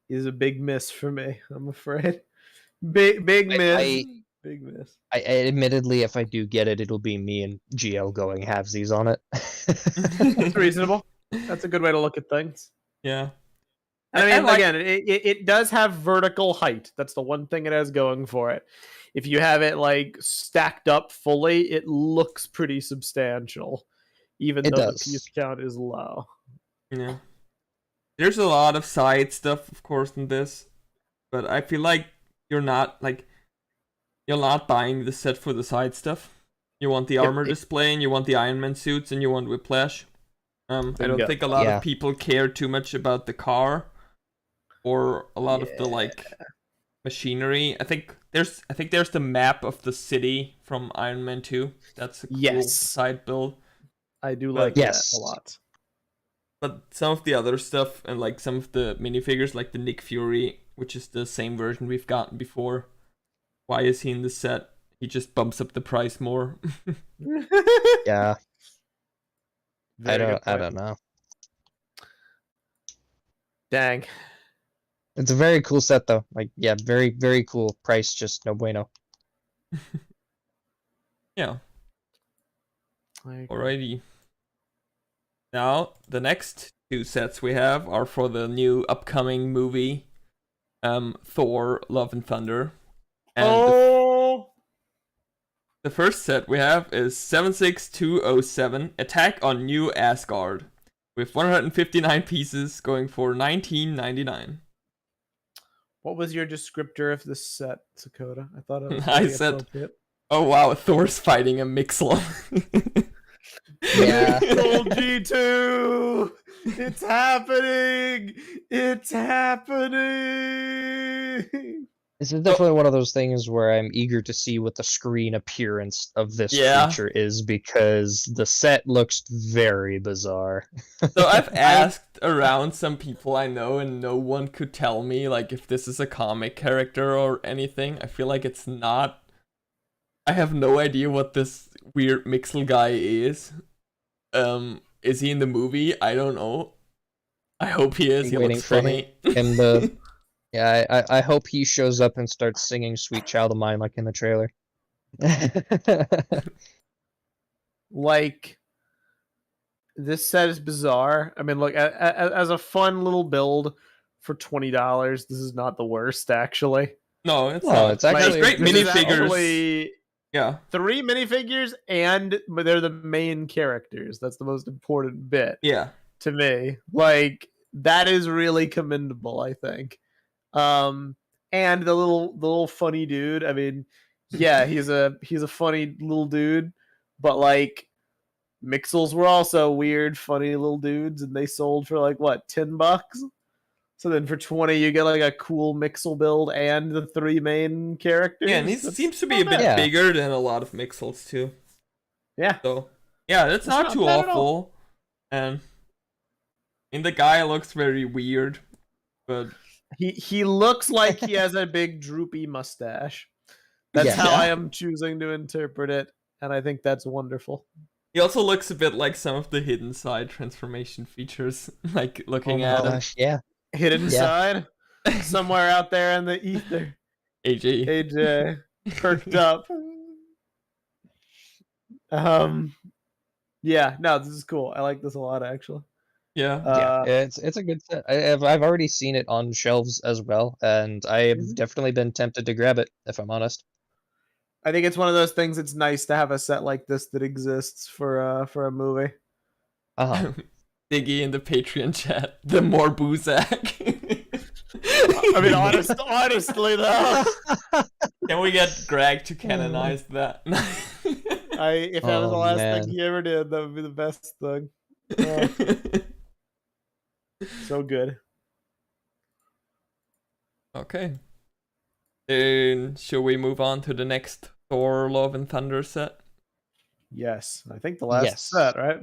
is a big miss for me. I'm afraid. Big miss. Big miss. I admittedly, if I do get it, it'll be me and GL going halvesies on it. That's reasonable. That's a good way to look at things. Yeah. I mean, again, it does have vertical height. That's the one thing it has going for it. If you have it like stacked up fully, it looks pretty substantial, even though the piece count is low. Yeah. There's a lot of side stuff, of course, in this, but I feel like you're not buying the set for the side stuff. You want the armor display, and you want the Iron Man suits, and you want Whiplash. I don't think a lot of people care too much about the car or a lot of the like machinery. I think there's the map of the city from Iron Man 2. That's a cool side build. I do like that a lot. But some of the other stuff and like some of the minifigures, like the Nick Fury, which is the same version we've gotten before. Why is he in the set? He just bumps up the price more. Yeah. I don't know. Dang. It's a very cool set though. Like, yeah, very, very cool. Price just no bueno. Yeah. Alrighty. Now, the next 2 sets we have are for the new upcoming movie, Thor, Love and Thunder. And the first set we have is 76207, Attack on New Asgard, with 159 pieces going for $19.99. What was your descriptor of this set, Sakota? I thought it was I said, oh wow, Thor's fighting a Mixel. Yeah. G2! It's happening! It's happening! This is definitely one of those things where I'm eager to see what the screen appearance of this feature is, because the set looks very bizarre. So I've asked around some people I know, and no one could tell me like if this is a comic character or anything. I feel like it's not. I have no idea what this weird Mixel guy is. Is he in the movie? I don't know. I hope he is. He looks funny. Yeah, I hope he shows up and starts singing "Sweet Child of Mine" like in the trailer. Like, this set is bizarre. I mean, look, as a fun little build for $20, this is not the worst, actually. No, it's No, not. it's actually great This is minifigures. actually Yeah. 3 minifigures, and they're the main characters. That's the most important bit. Yeah. To me, like, that is really commendable, I think. And the little funny dude. I mean, yeah, he's a funny little dude, but like, Mixels were also weird, funny little dudes, and they sold for like what, $10? So then for 20, you get like a cool Mixel build and the 3 main characters. Yeah, and he seems to be a bit bigger than a lot of Mixels too. Yeah. So yeah, that's not too awful. And the guy looks very weird, but he looks like he has a big droopy mustache. That's how I am choosing to interpret it, and I think that's wonderful. He also looks a bit like some of the hidden side transformation features, like looking at him. Yeah. Hidden side? Somewhere out there in the ether. AJ. Perked up. Yeah, no, this is cool. I like this a lot, actually. Yeah. It's a good set. I've already seen it on shelves as well, and I've definitely been tempted to grab it, if I'm honest. I think it's one of those things. It's nice to have a set like this that exists for a movie. Diggy in the Patreon chat. The more Buzak. I mean, honestly though, can we get Greg to canonize that? If that was the last thing he ever did, that would be the best thing. So good. Okay. Then shall we move on to the next Thor Love and Thunder set? Yes, I think the last set, right?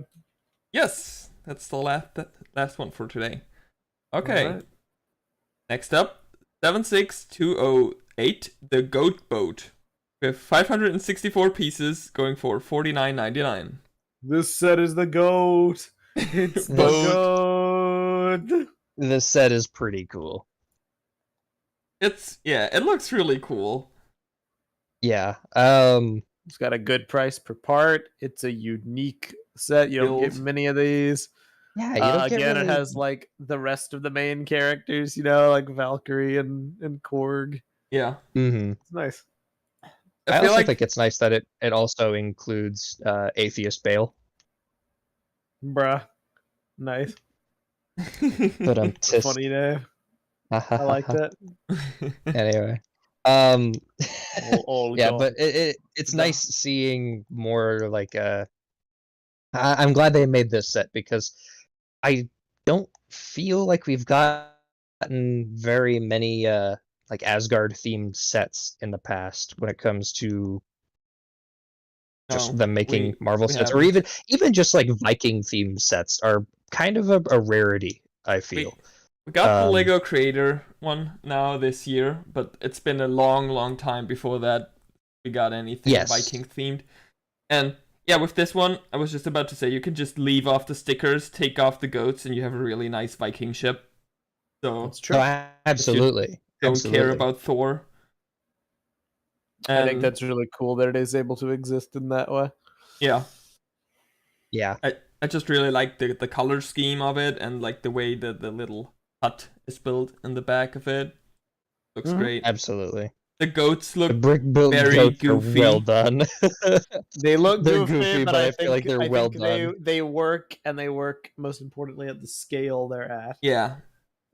Yes, that's the last one for today. Okay. Right. Next up, 76208, the Goat Boat, with 564 pieces, going for $49.99. This set is the GOAT. It's the GOAT. This set is pretty cool. It looks really cool. Yeah. It's got a good price per part. It's a unique set. You don't get many of these. Yeah, you don't get again, really... it has like the rest of the main characters, like Valkyrie and Korg. Yeah. It's nice. I also think it's nice that it also includes Atheist Bale. Bruh. Nice. But I'm funny name. I like that. Anyway. But it's nice seeing more like I'm glad they made this set, because I don't feel like we've gotten very many like Asgard themed sets in the past when it comes to just them making Marvel sets, or even just like Viking themed sets are kind of a rarity, I feel. We got the Lego Creator one now this year, but it's been a long time before that we got anything Viking themed. And yeah, with this one, I was just about to say, you can just leave off the stickers, take off the goats, and you have a really nice Viking ship. So that's true. Absolutely. Don't care about Thor. And I think that's really cool that it is able to exist in that way. Yeah. Yeah. I just really like the color scheme of it, and like the way that the little hut is built in the back of it. Looks great. Absolutely. The goats look brick-built very goats goofy. Are well done. They look goofy, but I feel like they're well done. They work, and they work most importantly at the scale they're at. Yeah.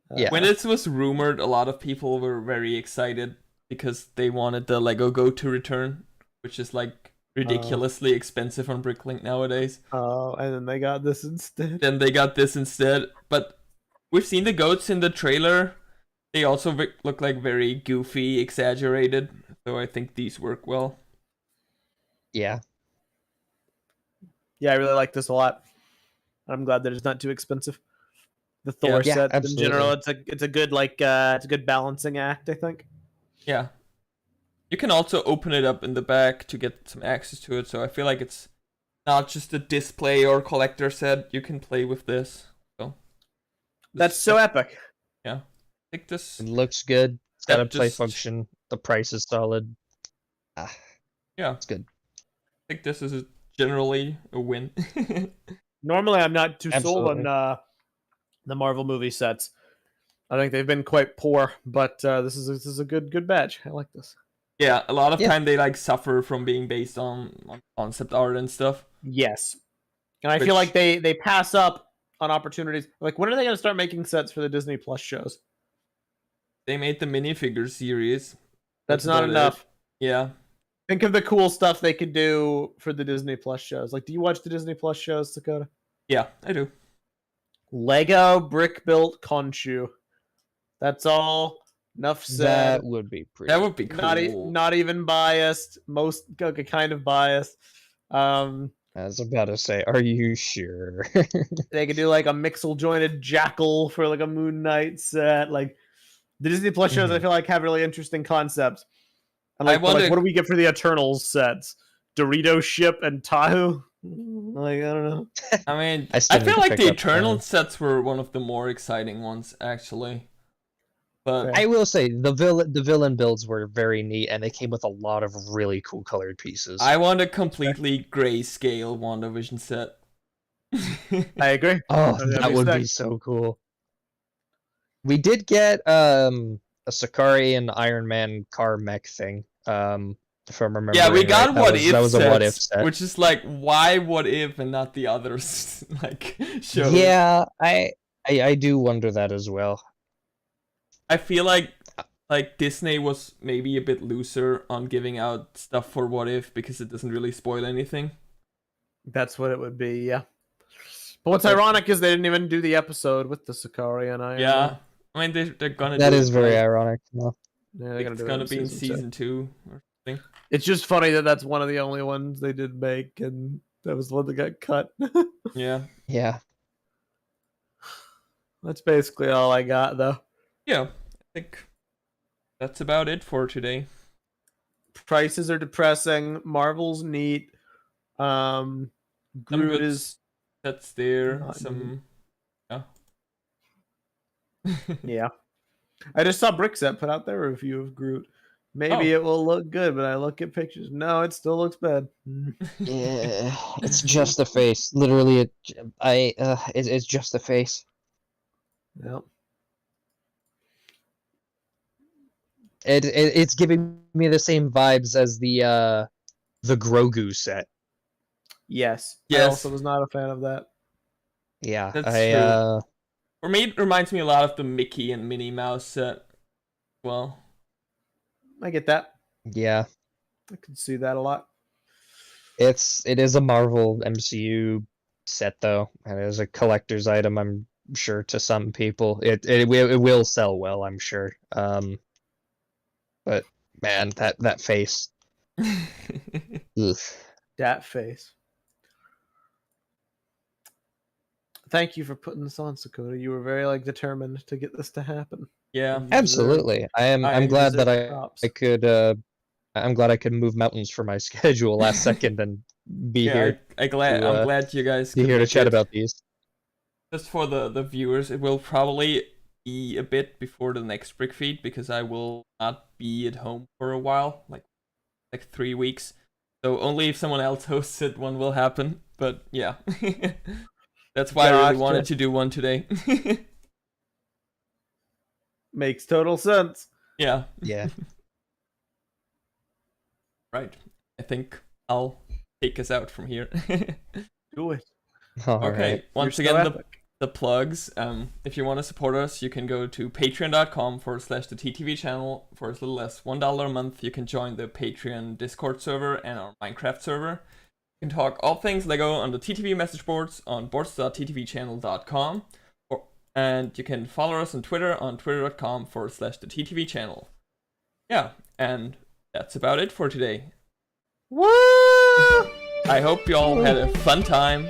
When it was rumored, a lot of people were very excited because they wanted the Lego Goat to return, which is like ridiculously expensive on Bricklink nowadays. Oh, and then they got this instead. But we've seen the goats in the trailer. They also look like very goofy, exaggerated. So I think these work well. Yeah. Yeah, I really like this a lot. I'm glad that it's not too expensive. The Thor set in general, it's a good it's a good balancing act, I think. Yeah. You can also open it up in the back to get some access to it, so I feel like it's not just a display or collector set. You can play with this. So that's so epic. Yeah. I think this it looks good. It's got a play function. The price is solid. Yeah, It's good. I think this is generally a win. Normally, I'm not too sold Absolutely. on the Marvel movie sets. I think they've been quite poor, but this is a good batch. I like this. Yeah, a lot of Yeah. time they like suffer from being based on concept art and stuff. Yes, and I feel like they pass up on opportunities. Like, when are they going to start making sets for the Disney Plus shows? They made the minifigure series. That's not about enough. it. Yeah. Think of the cool stuff they could do for the Disney Plus shows. Like, do you watch the Disney Plus shows, Dakota? Yeah, I do. Lego brick built Khonshu. That's all. Enough said. That would be pretty. That would be cool. Not even biased. Most kind of biased. I was about to say, are you sure? They could do like a mixel jointed jackal for like a Moon Knight set. Like, the Disney Plus shows, I feel like, have really interesting concepts. And like, what do we get for the Eternals sets? Dorito Ship and Tahu? Like, I don't know. I mean, I feel like the Eternals sets were one of the more exciting ones, actually. But I will say the villain builds were very neat, and they came with a lot of really cool colored pieces. I want a completely grayscale WandaVision set. I agree. Oh, that would be so cool. We did get a Sakari and Iron Man car mech thing. If I'm remembering. Yeah, we got right. what if that was sets, a what if set, which is like, why what if and not the others like shows? Yeah, I do wonder that as well. I feel like Disney was maybe a bit looser on giving out stuff for what if because it doesn't really spoil anything. That's what it would be, yeah. But what's ironic is they didn't even do the episode with the Sakari and Iron Man. I mean they're gonna. That is very ironic. No. Yeah, it's gonna be in season 2 or something. It's just funny that that's one of the only ones they did make, and that was the one that got cut. Yeah. Yeah. That's basically all I got, though. Yeah, I think that's about it for today. Prices are depressing. Marvel's neat. Groot is. That's there. Some. Yeah. Yeah. I just saw BrickFeed put out their review of Groot. Maybe it will look good, but I look at pictures. No, it still looks bad. Yeah, it's just the face. Literally, it's just the face. Yep. It's giving me the same vibes as the Grogu set. Yes. I also was not a fan of that. Yeah, that's true. For me, it reminds me a lot of the Mickey and Minnie Mouse set. Well, I get that. Yeah, I can see that a lot. It is a Marvel MCU set though, and it is a collector's item. I'm sure to some people, it will sell well. I'm sure. But man, that face. That face. Thank you for putting this on, Sakota. You were very determined to get this to happen. Yeah, absolutely. I'm glad that I could. I'm glad I could move mountains for my schedule last second and be here. I'm glad you guys be here to chat about these. Just for the viewers, it will probably be a bit before the next BrickFeed because I will not be at home for a while, like 3 weeks. So only if someone else hosts it, one will happen. But yeah, that's why I really wanted to do one today. Makes total sense. Yeah. Yeah. Right. I think I'll take us out from here. Do it. Okay. Right. Once again, the plugs. If you want to support us, you can go to patreon.com/the TTV channel. For as little as $1 a month, you can join the Patreon Discord server and our Minecraft server. You can talk all things Lego on the TTV message boards on boards.ttvchannel.com. And you can follow us on Twitter on twitter.com/the TTV channel. Yeah, and that's about it for today. Woo! I hope you all had a fun time.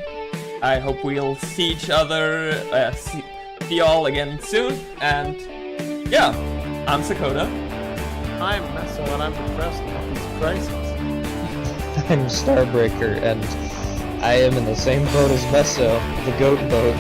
I hope we'll see each other, see y'all again soon. And yeah, I'm Sakota. I'm Meso, and I'm depressed about these prices. I'm Starbreaker, and I am in the same boat as Meso, the goat boat.